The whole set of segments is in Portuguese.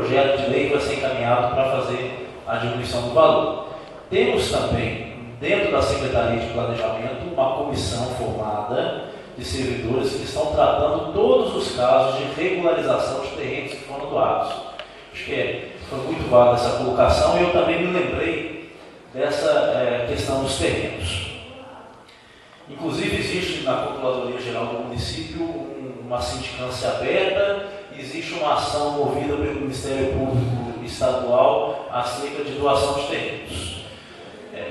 projeto de lei vai ser encaminhado para fazer a diminuição do valor. Temos também, dentro da Secretaria de Planejamento, uma comissão formada de servidores que estão tratando todos os casos de regularização de terrenos que foram doados. Acho que foi muito válida essa colocação e eu também me lembrei dessa questão dos terrenos. Inclusive existe na Controladoria Geral do município uma sindicância aberta, existe uma ação movida pelo Ministério Público Estadual acerca de doação de terrenos.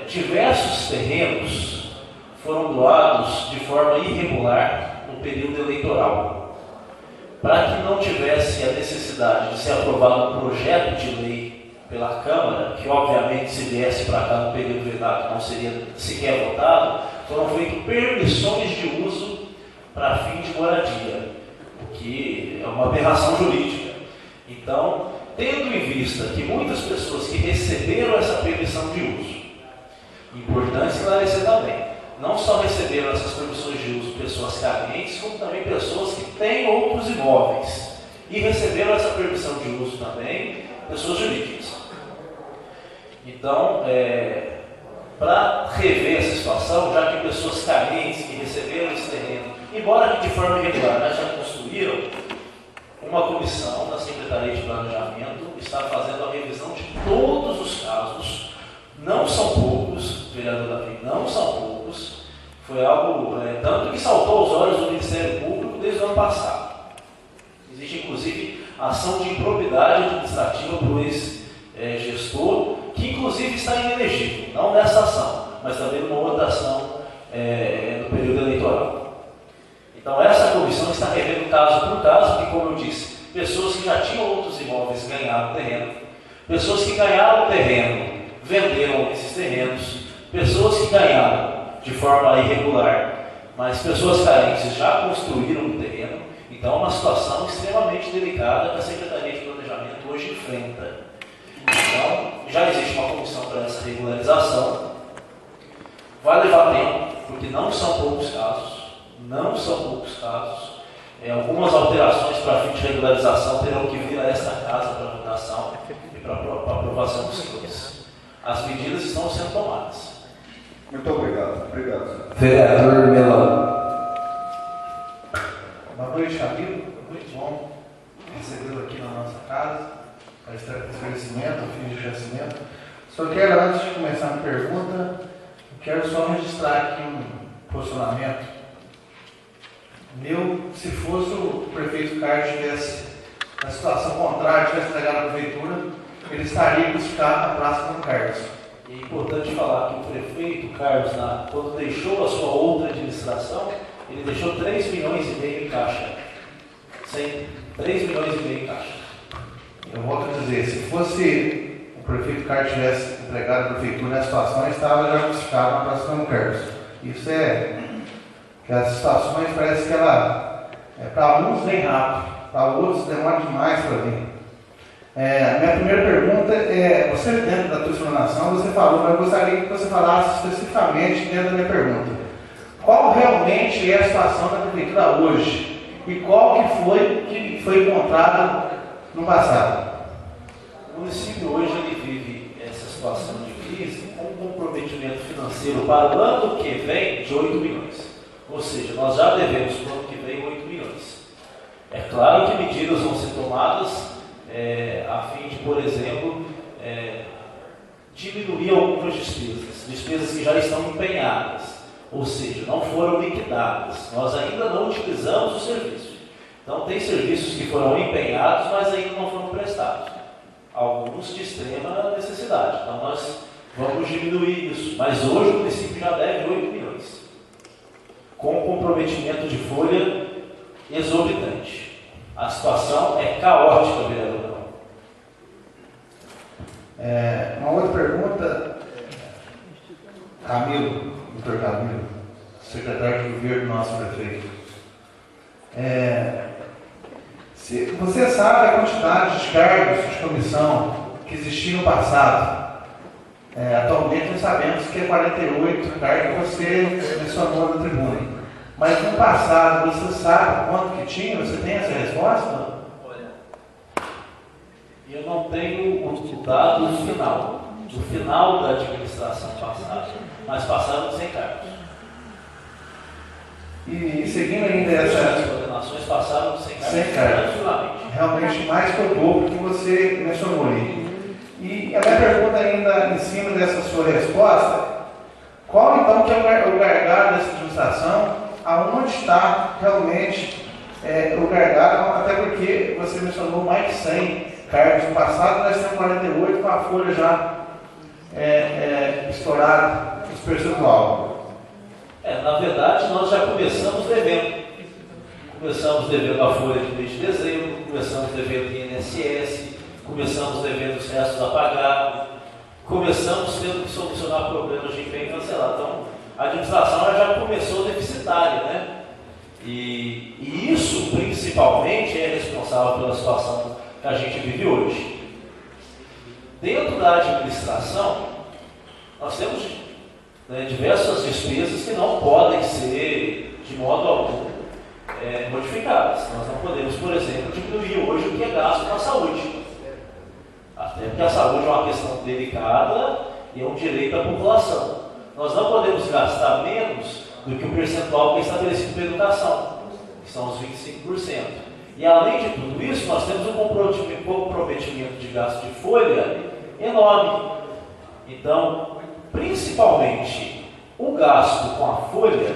Diversos terrenos foram doados de forma irregular no período eleitoral. Para que não tivesse a necessidade de ser aprovado um projeto de lei pela Câmara, que obviamente se viesse para cá no período vedado não seria sequer votado, foram feitas permissões de uso para fim de moradia, o que é uma aberração jurídica. Então, tendo em vista que muitas pessoas que receberam essa permissão de uso, importante esclarecer também, não só receberam essas permissões de uso pessoas carentes, como também pessoas que têm outros imóveis e receberam essa permissão de uso também pessoas jurídicas. Então, para rever essa situação, já que pessoas carentes que receberam esse terreno, embora que de forma irregular, mas já construíram, uma comissão da Secretaria de Planejamento está fazendo a revisão de todos os casos. Não são poucos, vereador Davi, não são poucos. Foi algo, tanto que saltou aos olhos do Ministério Público desde o ano passado. Existe, inclusive, ação de improbidade administrativa para o ex-gestor, que, inclusive, está inelegível, não nessa ação, mas também numa outra ação no período eleitoral. Então, essa comissão está revendo caso por caso, que, como eu disse, pessoas que já tinham outros imóveis ganharam terreno, pessoas que ganharam terreno venderam esses terrenos, pessoas que ganharam de forma irregular, mas pessoas carentes já construíram um terreno. Então é uma situação extremamente delicada que a Secretaria de Planejamento hoje enfrenta. Então já existe uma comissão para essa regularização. Vai levar tempo, porque não são poucos casos. Algumas alterações para fim de regularização terão que vir a esta casa para votação e para aprovação dos senhores. As medidas estão sendo tomadas. Muito obrigado. Obrigado. Vereador Melão. Boa noite, amigo. Muito bom recebê-lo aqui na nossa casa para esclarecimento, a fim de esclarecimento. Só quero, antes de começar a pergunta, quero só registrar aqui um posicionamento meu. Se fosse o prefeito Carlos tivesse na situação contrária, tivesse entregado a prefeitura, ele estaria crucificado na Praça São Carlos. E é importante falar que o prefeito Carlos, quando deixou a sua outra administração, ele deixou 3 milhões e meio em caixa. 3 milhões e meio em caixa. Eu volto a dizer, se fosse o prefeito Carlos tivesse entregado a prefeitura na situação, ele estava já crucificado na Praça São Carlos. Isso que as situações parece que ela para uns vem rápido, para outros demora demais para vir. A minha primeira pergunta você dentro da tua explanação, você falou, mas eu gostaria que você falasse especificamente dentro da minha pergunta. Qual realmente é a situação da prefeitura hoje? E qual que foi encontrado no passado? O município hoje ele vive essa situação de crise com um comprometimento financeiro para o ano que vem de 8 milhões. Ou seja, nós já devemos para o ano que vem 8 milhões. É claro que medidas vão ser tomadas a fim de, por exemplo, diminuir algumas despesas que já estão empenhadas, ou seja, não foram liquidadas, nós ainda não utilizamos o serviço. Então tem serviços que foram empenhados, mas ainda não foram prestados, alguns de extrema necessidade. Então nós vamos diminuir isso, mas hoje o município já deve 8 milhões, com comprometimento de folha exorbitante. A situação é caótica, vereador. Uma outra pergunta, Camilo, doutor Camilo, secretário de governo do nosso prefeito. Você sabe a quantidade de cargos de comissão que existiam no passado? Atualmente nós sabemos que é 48 cargos que você mencionou na tribuna. Mas no passado, você sabe quanto que tinha? Você tem essa resposta? Olha, Eu não tenho o dado final, do final da administração passada, mas passaram de 100 cargos. E seguindo ainda As essa... coordenações passaram de 100 cargos. 100 cargos. Tranquilamente. Realmente mais que o dobro que você mencionou ali. E a minha pergunta ainda em cima dessa sua resposta, qual então que é o gargalo dessa administração? Aonde está realmente o gargalo? Até porque você mencionou mais de 100 cargos no passado, nós temos 48 com a folha já estourada, os percentual. Na verdade, nós já começamos devendo. Começamos devendo a folha de mês de dezembro, começamos devendo INSS, começamos devendo os restos a pagar, começamos tendo que solucionar problemas de bem cancelado. Então, a administração já começou deficitária, né? E isso, principalmente, é responsável pela situação que a gente vive hoje. Dentro da administração, nós temos diversas despesas que não podem ser, de modo algum, modificadas. Nós não podemos, por exemplo, diminuir hoje o que é gasto com a saúde. Até porque a saúde é uma questão delicada e é um direito da população. Nós não podemos gastar menos do que o percentual que é estabelecido para a educação, que são os 25%. E além de tudo isso, nós temos um comprometimento de gasto de folha enorme. Então, principalmente, o gasto com a folha,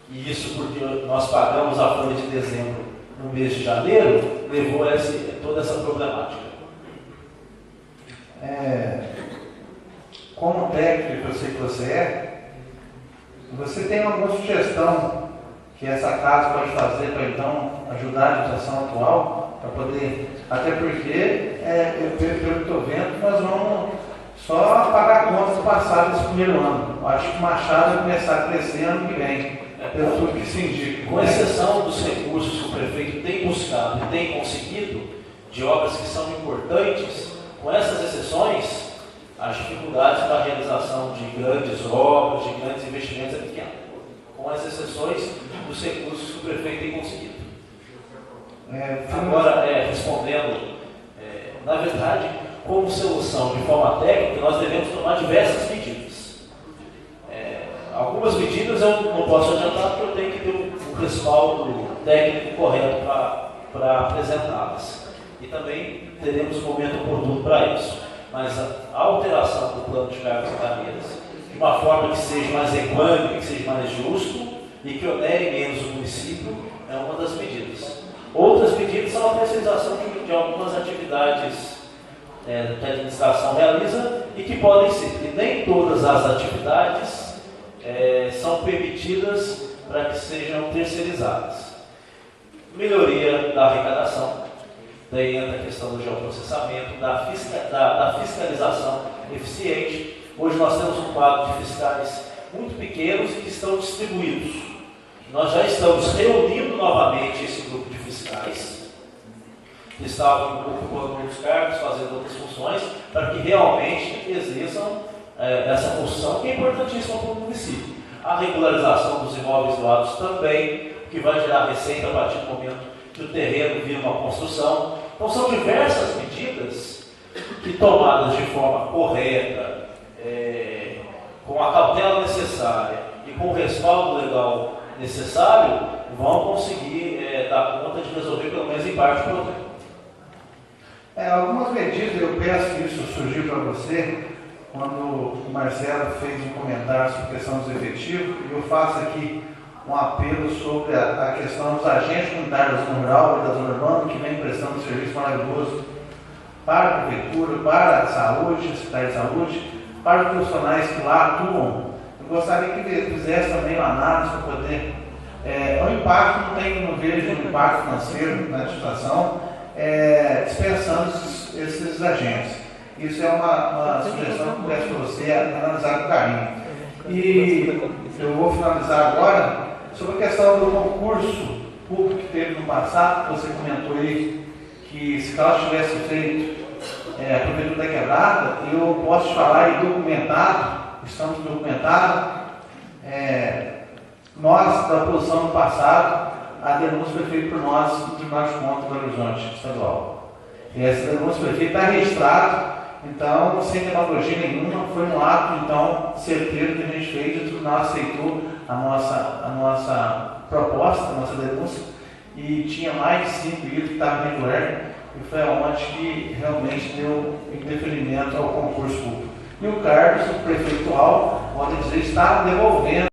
e isso porque nós pagamos a folha de dezembro no mês de janeiro, levou a toda essa problemática. Como técnico, eu sei que você tem alguma sugestão que essa casa pode fazer para então ajudar a administração atual, para poder, até porque, pelo que estou vendo, nós vamos só pagar a conta do passado desse primeiro ano. Eu acho que o Machado vai começar a crescer ano que vem, pelo tudo que se indica. Com exceção dos recursos que o prefeito tem buscado e tem conseguido, de obras que são importantes, com essas exceções, as dificuldades para a realização de grandes obras, de grandes investimentos é pequena, com as exceções dos recursos que o prefeito tem conseguido. Agora, respondendo, na verdade, como solução de forma técnica, nós devemos tomar diversas medidas. Algumas medidas eu não posso adiantar porque eu tenho que ter um respaldo técnico correto para apresentá-las. E também teremos um momento oportuno para isso. Mas a alteração do plano de cargos e carreiras de uma forma que seja mais equânime, que seja mais justo e que onere menos o município é uma das medidas. Outras medidas são a terceirização de algumas atividades que a administração realiza e que podem ser, e nem todas as atividades são permitidas para que sejam terceirizadas. Melhoria da arrecadação. Daí entra a questão do geoprocessamento, da fiscalização eficiente. Hoje nós temos um quadro de fiscais muito pequenos e que estão distribuídos. Nós já estamos reunindo novamente esse grupo de fiscais, que estavam ocupando outros cargos, fazendo outras funções, para que realmente exerçam essa função que é importantíssima para o município. A regularização dos imóveis doados também, que vai gerar receita a partir do momento que o terreno vira uma construção. Então são diversas medidas que, tomadas de forma correta, com a cautela necessária e com o respaldo legal necessário, vão conseguir dar conta de resolver pelo menos em parte o problema. Algumas medidas, eu peço que isso surgiu para você, quando o Marcelo fez um comentário sobre a questão dos efetivos, e eu faço aqui um apelo sobre a questão dos agentes comunitários da zona rural e da zona urbana, que vem prestando um serviço maravilhoso para a prefeitura, para a saúde, a Secretaria de Saúde, para os profissionais que lá atuam. Eu gostaria que fizesse também uma análise para poder... o impacto, não vejo um impacto financeiro na administração, dispensando esses agentes. Isso é uma sugestão que eu peço para você analisar com carinho. E eu vou finalizar agora sobre a questão do concurso público que teve no passado, que você comentou aí, que se caso tivesse feito a Prefeitura da Quebrada, eu posso te falar aí documentado, estamos documentados, nós, da oposição no passado, a denúncia foi feita por nós no Tribunal de Contas do Belo Horizonte Estadual. Essa denúncia foi feita, está registrado, então, sem demagogia nenhuma, foi um ato, então, certeiro que a gente fez, e o tribunal aceitou a nossa proposta, a nossa denúncia, e tinha mais de 5 itens que estavam em regular, e foi aonde que realmente deu indeferimento ao concurso público. E o Carlos, o prefeito atual, pode dizer, está devolvendo